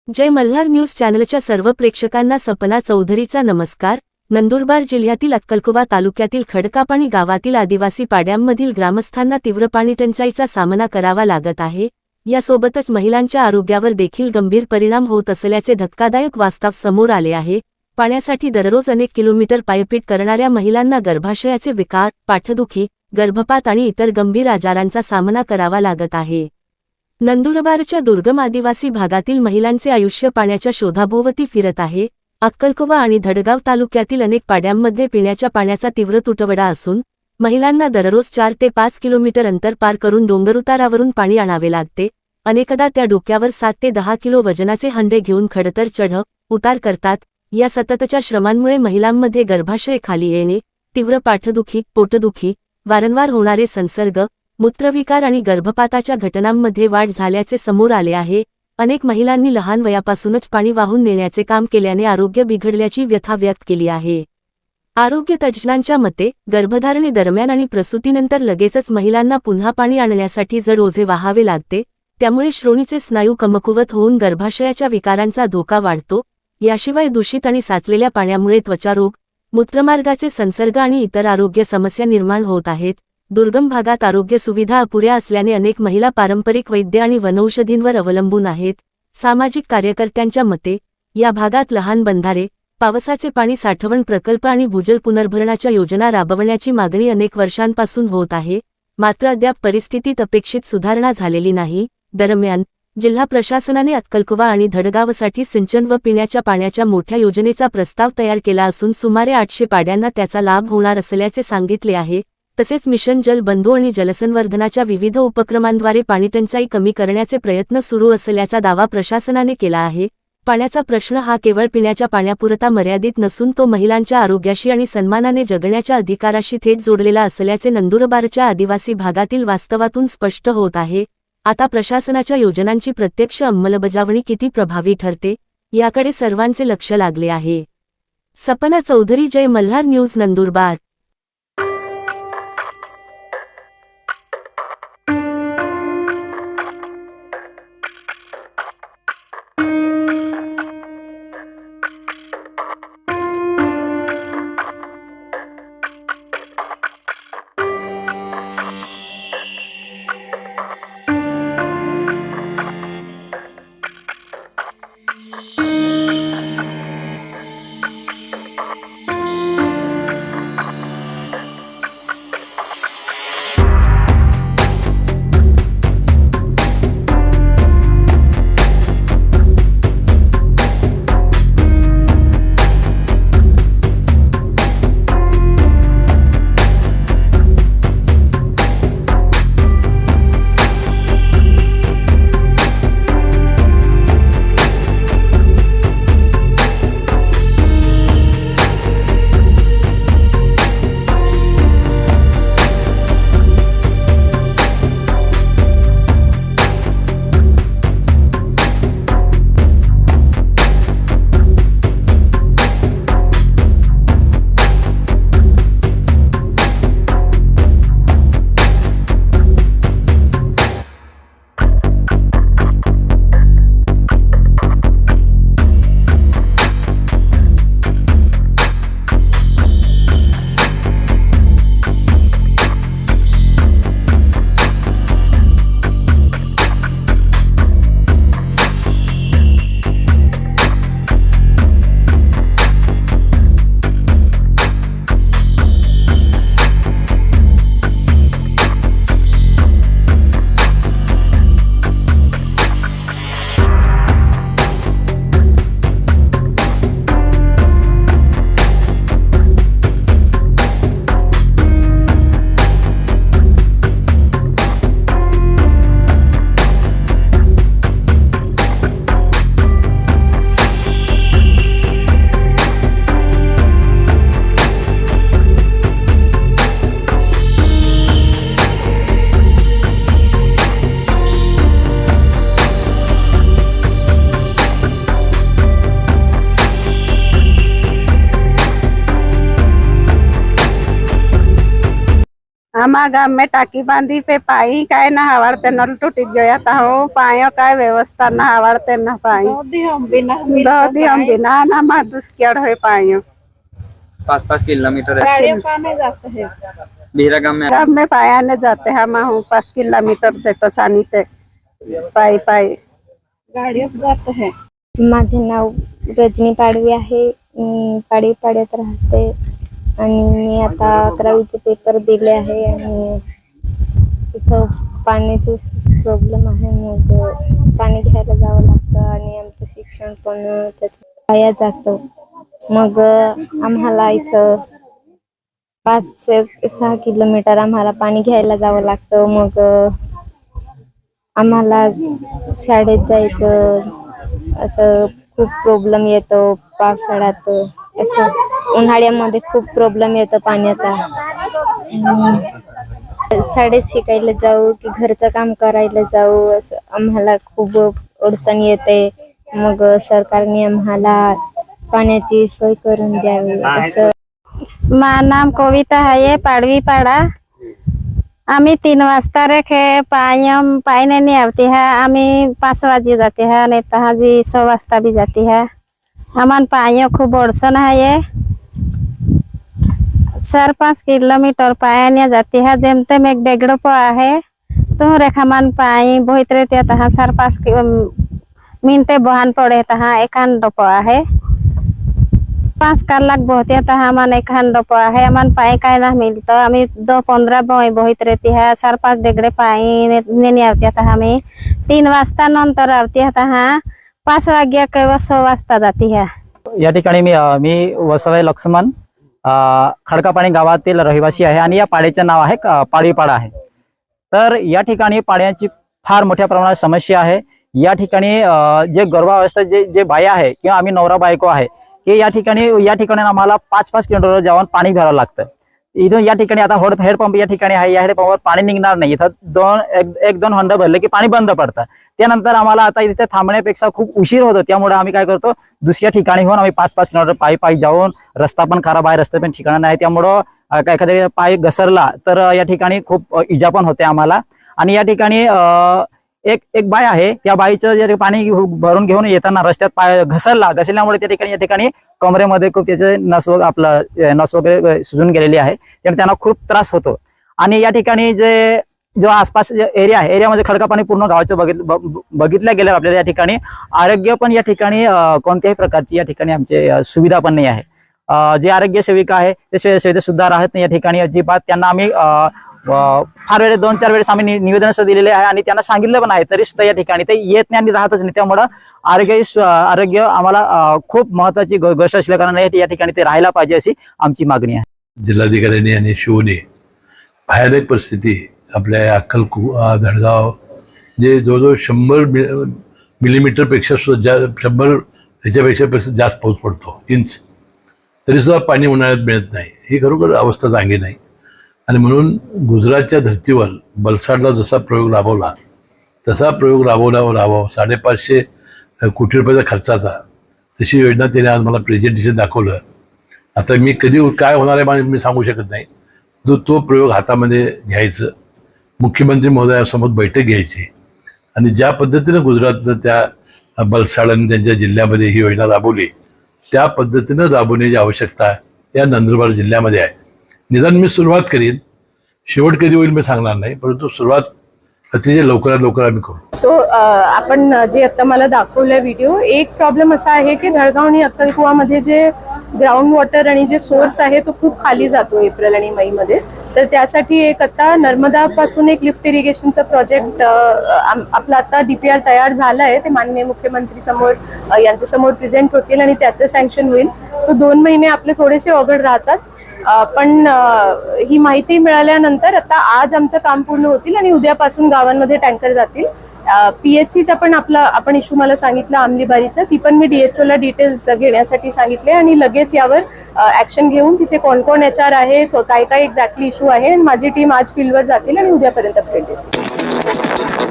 जय Malhar news चॅनलच्या सर्व प्रेक्षकांना सपना चौधरीचा नमस्कार। नंदुरबार जिल्ह्यातील अक्कलकोवा तालुक्यातील खडकापाणी गावातील आदिवासी पाड्यांमधील ग्रामस्थांना तीव्र पाणी टंचाईचा सामना करावा लागत आहे। यासोबतच महिलांच्या आरोग्यावर देखील गंभीर परिणाम होत असल्याचे धक्कादायक वास्तव समोर आले आहे। पाण्यासाठी दररोज अनेक किलोमीटर पायपीट करणाऱ्या महिलांना गर्भाशयाचे विकार, पाठदुखी, गर्भपात आणि इतर गंभीर आजारांचा सामना करावा लागत आहे। नंदुरबारच्या दुर्गम आदिवासी भागातील महिलांचे आयुष्य पाण्याच्या शोधाभोवती फिरत आहे। अक्कलकोवा आणि धडगाव तालुक्यातील अनेक पाड्यांमध्ये पिण्याच्या पाण्याचा तीव्र तुटवडा असून महिलांना दररोज 4 ते 5 किलोमीटर अंतर पार करून डोंगरुतारावरून पाणी आणावे लागते। अनेकदा त्या डोक्यावर 7 ते 10 किलो वजनाचे हंडे घेऊन खडतर चढ उतार करतात। या सततच्या श्रमांमुळे महिलांमध्ये गर्भाशय खाली येणे, तीव्र पाठदुखी, पोटदुखी, वारंवार होणारे संसर्ग, मूत्रविकार आणि गर्भपाताच्या घटनांमध्ये वाढ झाल्याचे समोर आले आहे। अनेक महिलांनी लहान वयापासूनच पाणी वाहून नेण्याचे काम केल्याने आरोग्य बिघडल्याची व्यथा व्यक्त केली आहे। आरोग्य तज्ज्ञांच्या मते गर्भधारणेदरम्यान आणि प्रसूतीनंतर लगेचच महिलांना पुन्हा पाणी आणण्यासाठी जड ओझे वाहावे लागते। त्यामुळे श्रोणीचे स्नायू कमकुवत होऊन गर्भाशयाच्या विकारांचा धोका वाढतो। याशिवाय दूषित आणि साचलेल्या पाण्यामुळे त्वचारोग, मूत्रमार्गाचे संसर्ग आणि इतर आरोग्य समस्या निर्माण होत आहेत। दुर्गम भागात आरोग्य सुविधा अपुऱ्या असल्याने अनेक महिला पारंपरिक वैद्य आणि वनौषधींवर अवलंबून आहेत। सामाजिक कार्यकर्त्यांच्या मते या भागात लहान बंधारे, पावसाचे पाणी साठवण प्रकल्प आणि भूजल पुनर्भरणाच्या योजना राबवण्याची मागणी अनेक वर्षांपासून होत आहे। मात्र अद्याप परिस्थितीत अपेक्षित सुधारणा झालेली नाही। दरम्यान जिल्हा प्रशासनाने अक्कलकोवा आणि धडगावसाठी सिंचन व पिण्याच्या पाण्याच्या मोठ्या योजनेचा प्रस्ताव तयार केला असून सुमारे 800 पाड्यांना त्याचा लाभ होणार असल्याचे सांगितले आहे। तसेच मिशन जल बंधू आणि जलसंवर्धनाच्या विविध उपक्रमांद्वारे पाणीटंचाई कमी करण्याचे प्रयत्न सुरू असल्याचा दावा प्रशासनाने केला आहे। पाण्याचा प्रश्न हा केवळ पिण्याच्या पाण्यापुरता मर्यादित नसून तो महिलांच्या आरोग्याशी आणि सन्मानाने जगण्याच्या अधिकाराशी थेट जोडलेला असल्याचे नंदुरबारच्या आदिवासी भागातील वास्तवातून स्पष्ट होत आहे। आता प्रशासनाच्या योजनांची प्रत्यक्ष अंमलबजावणी किती प्रभावी ठरते याकडे सर्वांचे लक्ष लागले आहे। सपना चौधरी, जय मल्हार न्यूज, नंदुरबार। हमारा गांव में टाकी बांधी पे पाई काय नहावड़ते नल टूटी गया था हो पायो काय व्यवस्था नहावड़ते न पाई दो हम बिना ना मा दुष्कर हो पायो 5-5 किलोमीटर गाड़ियों का नहीं जाते हैं बिहरा गांव में पाया नहीं जाते हम 5 किलोमीटर से टोसानी ते पाई पाई गाड़ियों जाते हैं। माझे नाव रजनी पाडवी आहे। पाडवी पाड्यात राहते आणि मी आता 11वीचे पेपर दिले आहे आणि इथं पाण्याची प्रॉब्लेम आहे, मग पाणी घ्यायला जावं लागतं आणि आमचं शिक्षण पण त्याचं वाया जातं। मग आम्हाला इथं 5-6 किलोमीटर आम्हाला पाणी घ्यायला जावं लागतं। मग आम्हाला शाळेत जायचं असं खूप प्रॉब्लेम येतो। पावसाळ्यात असं उन्हाळ्यामध्ये खूप प्रॉब्लेम येतो पाण्याचा। शाळेत शिकायला जाऊ की घरचं काम करायला जाऊ असं आम्हाला खूप अडचण येते। मग सरकारने आम्हाला पाण्याची सोय करून द्यावी असं। माझं नाम कविता है पाड़वी पाड़ा। आम्ही 3 वाजता रेखे पानी नहीं आती है। आम्ही 5 बजे जाते हैं, नहीं तो हाजी 6 वाजता भी जाती है। हमारे पाइयों खूब अड़चन है। ये 4-5 किलोमीटर पाया जाती है। जमते में 1.5 रुपया है तो रेखा मन पाई बहुत रहते 4-5 मिनटे बहान पड़े तहाँ 1 रुपया है। 5 कलाक बहुत हमान 1 रुपया है। हमान पाई का ना मिलता हमें 2-15 बहुत रहती है। 4-5 डेगड़े पाई नहीं आती है। हमें 3 वाजता नंतर आती है। 5 वाग्या किंवा 6 वाजता जाती है। या ठिकाणी मी वसवय लक्ष्मण खडकापाणी गावातील रहिवासी आहे आणि या पाड्याचे नाव आहे पाडवी पाडा आहे। तर या ठिकाणी पाण्याची फार मोठ्या प्रमाणात समस्या आहे। या ठिकाणी जे गर्भावस्था जे बाया आहे किंवा आम्ही नवरा बायको आहे की या ठिकाणी आम्हाला 5-5 किलोमीटर जाऊन पाणी भरावं लागतं। इथून या ठिकाणी आता हेडपंप या ठिकाणी आहे, या हेडपंपावर पाणी निघणार नाही। इथं एक दोन हंड भरले की पाणी बंद पडतं। त्यानंतर आम्हाला आता इथे थांबण्यापेक्षा खूप उशीर होतो, त्यामुळे आम्ही काय करतो दुसऱ्या ठिकाणी होऊन आम्ही 5-5 किलोमीटर पायी जाऊन, रस्ता पण खराब आहे, रस्ते पण ठिकाण नाही, त्यामुळं एखाद्या पाय घसरला तर या ठिकाणी खूप इजा पण होते आम्हाला। आणि या ठिकाणी एक बाई आहे, त्या बाईचं जे पाणी भरून घेऊन येताना रस्त्यात पाय घसरल्यामुळे या ठिकाणी कमरेमध्ये खूप त्याचे नस वगैरे सुजून गेलेली आहे, त्यामुळे त्यांना खूप त्रास होतो। आणि या ठिकाणी जो आसपास एरिया आहे, एरियामध्ये खडकापाणी पूर्ण गावाचं बघितल्या गेल्यावर आपल्याला या ठिकाणी आरोग्य पण या ठिकाणी कोणत्याही प्रकारची या ठिकाणी आमची सुविधा पण नाही आहे। जे आरोग्य सेविका आहे ते सेविका सुद्धा राहत नाही या ठिकाणी अजिबात। त्यांना आम्ही फार वेळेस 2-4 वेळेस आम्ही निवेदन दिलेले आहे आणि त्यांना सांगितलं पण आहे, तरी सुद्धा या ठिकाणी ते येत नाही आणि राहतच नाही। त्यामुळे आरोग्य आम्हाला खूप महत्वाची गोष्ट असल्या कारणाने या ठिकाणी ते राहायला पाहिजे अशी आमची मागणी आहे। जिल्हाधिकाऱ्यांनी आणि शिवने भयानक परिस्थिती आपल्या धडगाव जे जवळजवळ 100 मिलीमीटर पेक्षा सुद्धा 100 ह्याच्यापेक्षा जास्त पाऊस पडतो इंच, तरी सुद्धा पाणी उन्हाळ्यात मिळत नाही। ही खरोखर अवस्था चांगली नाही। आणि म्हणून गुजरातच्या धर्तीवर बलसाडला जसा प्रयोग राबवला तसा प्रयोग राबवा 550 कोटी रुपयाचा खर्चाचा, तशी योजना त्याने आज मला प्रेझेंटेशन दाखवलं। आता मी कधी काय होणार आहे मी सांगू शकत नाही। तो प्रयोग हातामध्ये घ्यायचं, मुख्यमंत्री महोदयासमोर बैठक घ्यायची आणि ज्या पद्धतीनं गुजरातनं त्या बलसाड त्यांच्या जिल्ह्यामध्ये ही योजना राबवली त्या पद्धतीनं राबवण्याची आवश्यकता या नंदुरबार जिल्ह्यामध्ये आहे। निदान मी सुरुवात करीन, शेवट कधी होईल मी सांगणार नाही, परंतु सुरुवात अतिशय लवकरात आम्ही करू। आपण जे आता मला दाखवलं व्हिडिओ, एक प्रॉब्लेम असा आहे की धडगाव आणि अक्कलकुवामध्ये जे ग्राउंड वॉटर आणि जे सोर्स आहे तो खूप खाली जातो एप्रिल आणि मे मध्ये। तर त्यासाठी एक आता नर्मदा पासून एक लिफ्ट इरिगेशनचा प्रोजेक्ट आपला आता DPR तयार झाला आहे, ते माननीय मुख्यमंत्री समोर यांच्या समोर प्रेझेंट होतील आणि त्याचं सँक्शन होईल। सो 2 महिने आपले थोडेसे अवघड राहतात, पण ही माहिती मिळाल्यानंतर आता आज आमचं काम पूर्ण होतील आणि उद्यापासून गावांमध्ये टँकर जातील। PHCचा पण आपण इश्यू मला सांगितलं आमलीबारीचा, ती पण मी DHO ला डिटेल्स घेण्यासाठी सांगितले आणि लगेच यावर ऍक्शन घेऊन तिथे कोण कोण HR आहे, काय काय एक्झॅक्टली इश्यू आहे, आणि माझी टीम आज फील्डवर जातील आणि उद्यापर्यंत अपडेट देतील।